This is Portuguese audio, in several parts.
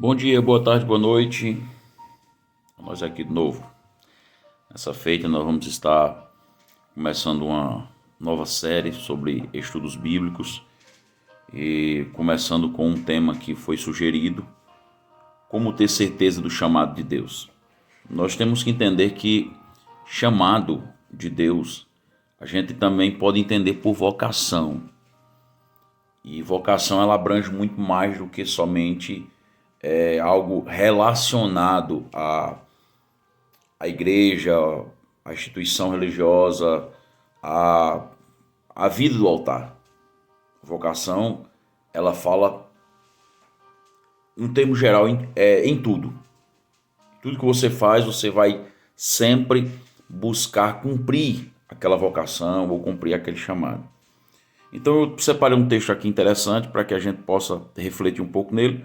Bom dia, boa tarde, boa noite. Nós aqui de novo. Nessa feita nós vamos estar começando uma nova série sobre estudos bíblicos e começando com um tema que foi sugerido: como ter certeza do chamado de Deus. Nós temos que entender que chamado de Deus a gente também pode entender por vocação. E vocação ela abrange muito mais do que somente algo relacionado à igreja, à instituição religiosa, à vida do altar. Vocação, ela fala, em termo geral, em tudo. Tudo que você faz, você vai sempre buscar cumprir aquela vocação ou cumprir aquele chamado. Então eu separei um texto aqui interessante para que a gente possa refletir um pouco nele.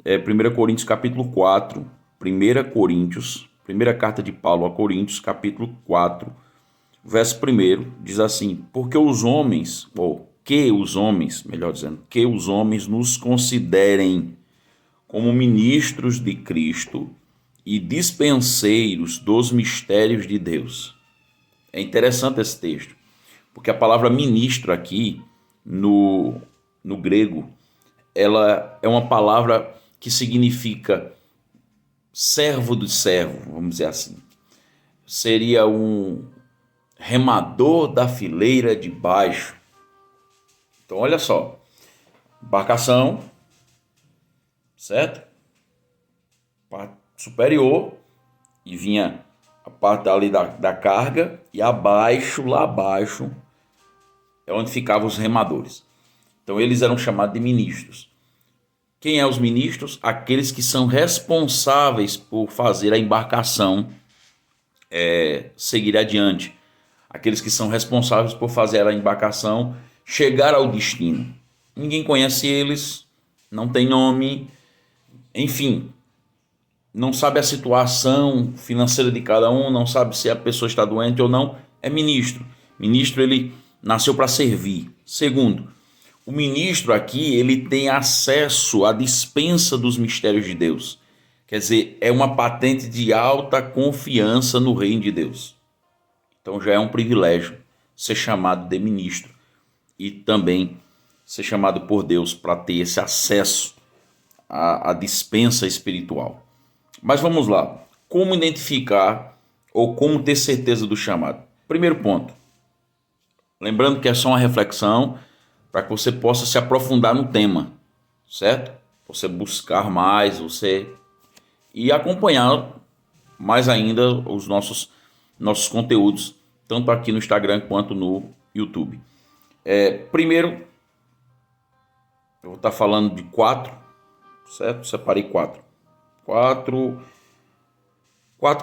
1 Coríntios capítulo 4, 1 Coríntios, primeira carta de Paulo a Coríntios, capítulo 4, verso 1, diz assim: porque os homens, que os homens nos considerem como ministros de Cristo e dispenseiros dos mistérios de Deus. É interessante esse texto, porque a palavra ministro aqui, no grego, ela é uma palavra que significa servo do servo, vamos dizer assim. Seria um remador da fileira de baixo. Então, olha só, embarcação, certo? Parte superior, e vinha a parte ali da carga, e abaixo, lá abaixo, é onde ficavam os remadores. Então, eles eram chamados de ministros. Quem é os ministros? Aqueles que são responsáveis por fazer a embarcação seguir adiante. Aqueles que são responsáveis por fazer a embarcação chegar ao destino. Ninguém conhece eles, não tem nome, enfim, não sabe a situação financeira de cada um, não sabe se a pessoa está doente ou não. É ministro. Ministro, ele nasceu para servir. Segundo, o ministro aqui, ele tem acesso à dispensa dos mistérios de Deus. Quer dizer, é uma patente de alta confiança no reino de Deus. Então já é um privilégio ser chamado de ministro e também ser chamado por Deus para ter esse acesso à dispensa espiritual. Mas vamos lá. Como identificar ou como ter certeza do chamado? Primeiro ponto. Lembrando que é só uma reflexão para que você possa se aprofundar no tema, certo? Você buscar mais, e acompanhar mais ainda os nossos conteúdos, tanto aqui no Instagram quanto no YouTube. Primeiro, eu vou estar falando de 4, certo? Separei 4. 4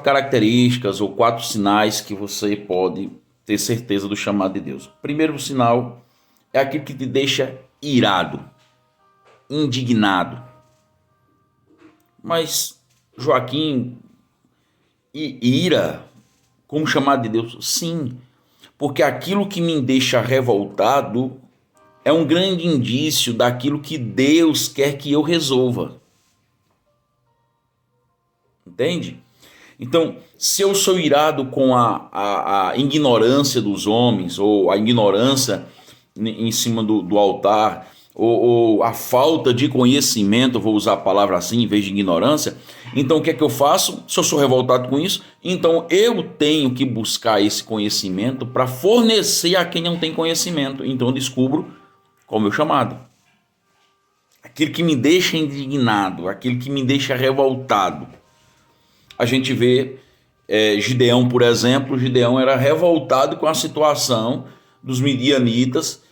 características ou 4 sinais que você pode ter certeza do chamado de Deus. Primeiro sinal é aquilo que te deixa irado, indignado. Mas, Joaquim, ira como chamado de Deus? Sim, porque aquilo que me deixa revoltado é um grande indício daquilo que Deus quer que eu resolva. Entende? Então, se eu sou irado com a ignorância dos homens, ou a ignorância em cima do altar, ou a falta de conhecimento, vou usar a palavra assim em vez de ignorância, então o que é que eu faço? Se eu sou revoltado com isso, então eu tenho que buscar esse conhecimento para fornecer a quem não tem conhecimento. Então eu descubro qual é o meu chamado. Aquilo que me deixa indignado, aquilo que me deixa revoltado. A gente vê Gideão, por exemplo. Gideão era revoltado com a situação dos midianitas,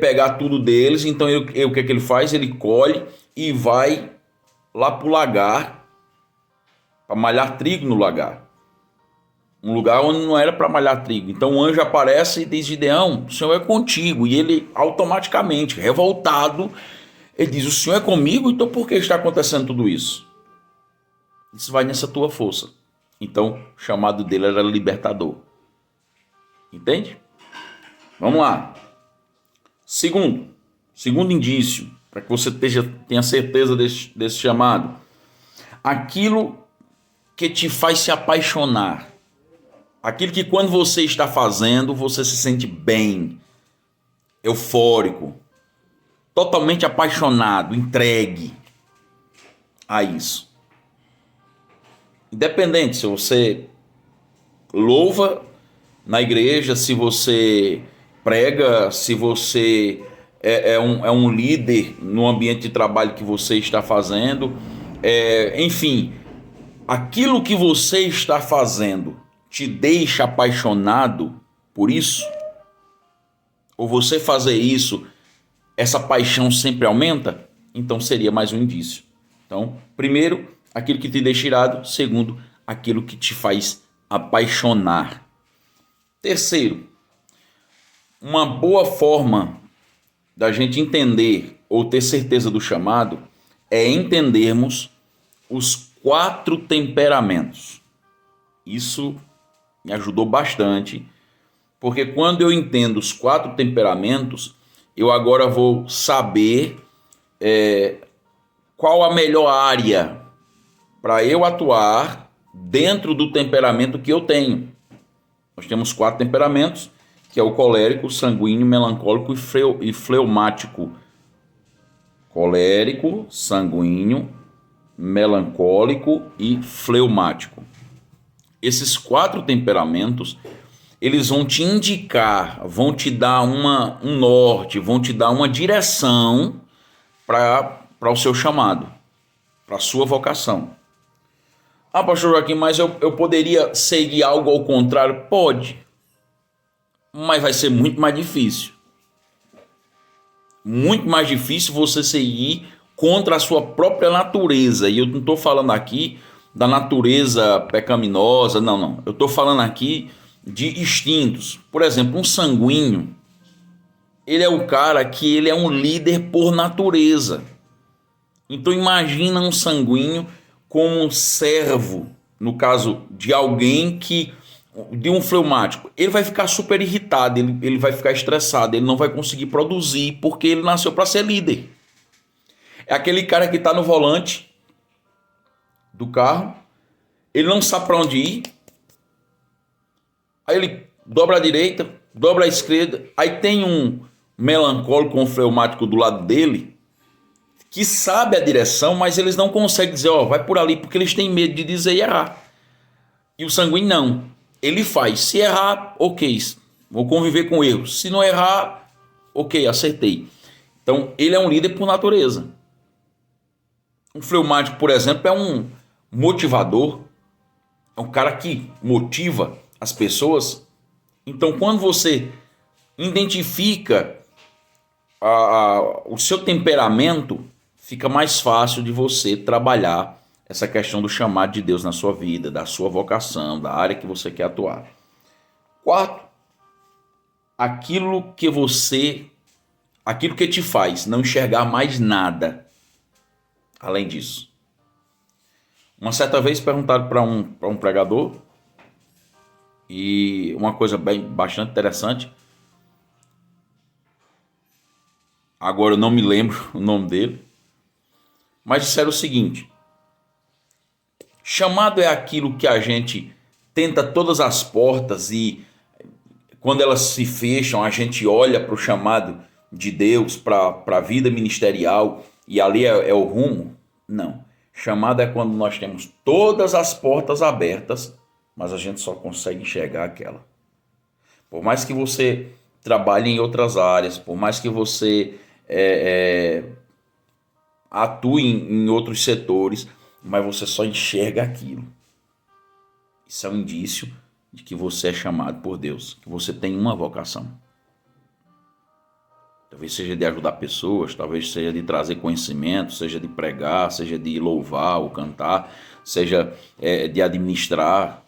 pegar tudo deles. Então o que é que ele faz? Ele colhe e vai lá para o lagar, para malhar trigo no lagar. Um lugar onde não era para malhar trigo. Então o anjo aparece e diz: Gideão, o Senhor é contigo. E ele automaticamente, revoltado, ele diz: o Senhor é comigo? Então por que está acontecendo tudo isso? Isso vai nessa tua força. Então o chamado dele era libertador. Entende? Vamos lá. Segundo indício, para que você tenha certeza desse chamado. aquilo que te faz se apaixonar. Aquilo que quando você está fazendo, você se sente bem, eufórico, totalmente apaixonado, entregue a isso. Independente se você louva na igreja, se você prega, se você é um líder no ambiente de trabalho que você está fazendo, enfim, aquilo que você está fazendo te deixa apaixonado por isso? Ou você fazer isso, essa paixão sempre aumenta? Então seria mais um indício. Então, primeiro, aquilo que te deixa irado. Segundo, aquilo que te faz apaixonar. Terceiro, uma boa forma da gente entender ou ter certeza do chamado é entendermos os 4 temperamentos. Isso me ajudou bastante, porque quando eu entendo os 4 temperamentos, eu agora vou saber qual a melhor área para eu atuar dentro do temperamento que eu tenho. Nós temos 4 temperamentos, que é o colérico, sanguíneo, melancólico e fleumático. Colérico, sanguíneo, melancólico e fleumático. Esses 4 temperamentos, eles vão te indicar, vão te dar um norte, vão te dar uma direção para o seu chamado, para a sua vocação. Ah, pastor Joaquim, mas eu poderia seguir algo ao contrário? Pode, mas vai ser muito mais difícil. Muito mais difícil você seguir contra a sua própria natureza. E eu não estou falando aqui da natureza pecaminosa, não. Eu estou falando aqui de instintos. Por exemplo, um sanguíneo, ele é o cara que ele é um líder por natureza. Então imagina um sanguíneo como um servo, no caso de alguém de um fleumático. Ele vai ficar super irritado, ele vai ficar estressado, ele não vai conseguir produzir, porque ele nasceu para ser líder. É aquele cara que está no volante do carro, ele não sabe para onde ir, aí ele dobra a direita, dobra a esquerda, aí tem um melancólico, um fleumático do lado dele, que sabe a direção, mas eles não conseguem dizer, vai por ali, porque eles têm medo de dizer e errar. E o sanguíneo não. Ele faz. Se errar, ok, vou conviver com erros. Se não errar, ok, acertei. Então, ele é um líder por natureza. Um fleumático, por exemplo, é um motivador, é um cara que motiva as pessoas. Então, quando você identifica o seu temperamento, fica mais fácil de você trabalhar essa questão do chamado de Deus na sua vida, da sua vocação, da área que você quer atuar. 4, aquilo que te faz não enxergar mais nada além disso. Uma certa vez perguntaram para um pregador, e uma coisa bastante interessante, agora eu não me lembro o nome dele, mas disseram o seguinte: chamado é aquilo que a gente tenta todas as portas e quando elas se fecham, a gente olha para o chamado de Deus, para a vida ministerial e ali é o rumo? Não. Chamado é quando nós temos todas as portas abertas, mas a gente só consegue enxergar aquela. Por mais que você trabalhe em outras áreas, por mais que você atue em outros setores, mas você só enxerga aquilo. Isso é um indício de que você é chamado por Deus, que você tem uma vocação. Talvez seja de ajudar pessoas, talvez seja de trazer conhecimento, seja de pregar, seja de louvar ou cantar, seja de administrar.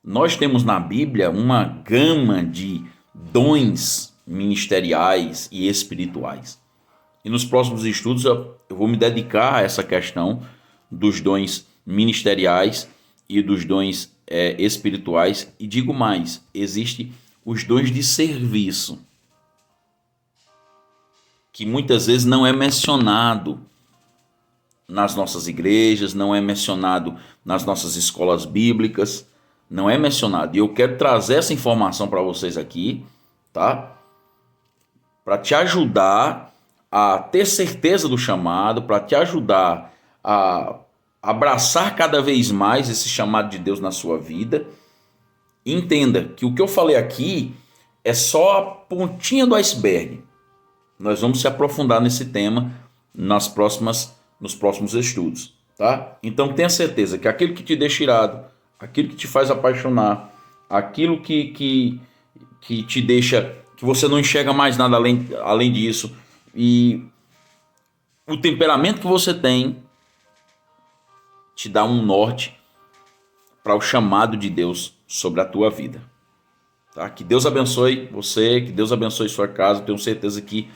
Nós temos na Bíblia uma gama de dons ministeriais e espirituais. E nos próximos estudos eu vou me dedicar a essa questão dos dons ministeriais e dos dons espirituais. E digo mais, existem os dons de serviço, que muitas vezes não é mencionado nas nossas igrejas, não é mencionado nas nossas escolas bíblicas, não é mencionado. E eu quero trazer essa informação para vocês aqui, tá? Para te ajudar a ter certeza do chamado, para te ajudar a abraçar cada vez mais esse chamado de Deus na sua vida. Entenda que o que eu falei aqui é só a pontinha do iceberg. Nós vamos se aprofundar nesse tema nos próximos estudos, tá? Então tenha certeza que aquilo que te deixa irado, aquilo que te faz apaixonar, aquilo que te deixa, que você não enxerga mais nada além disso, e o temperamento que você tem te dá um norte para o chamado de Deus sobre a tua vida. Tá? Que Deus abençoe você, que Deus abençoe sua casa. Tenho certeza que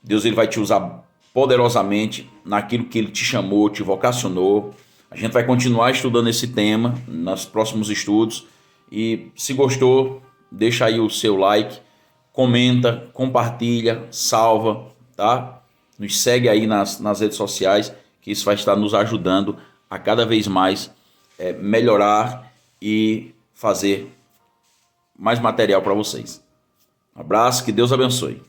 Deus ele vai te usar poderosamente naquilo que Ele te chamou, te vocacionou. A gente vai continuar estudando esse tema nos próximos estudos. E se gostou, deixa aí o seu like, comenta, compartilha, salva, tá? Nos segue aí nas redes sociais, que isso vai estar nos ajudando a cada vez mais melhorar e fazer mais material para vocês. Um abraço, que Deus abençoe.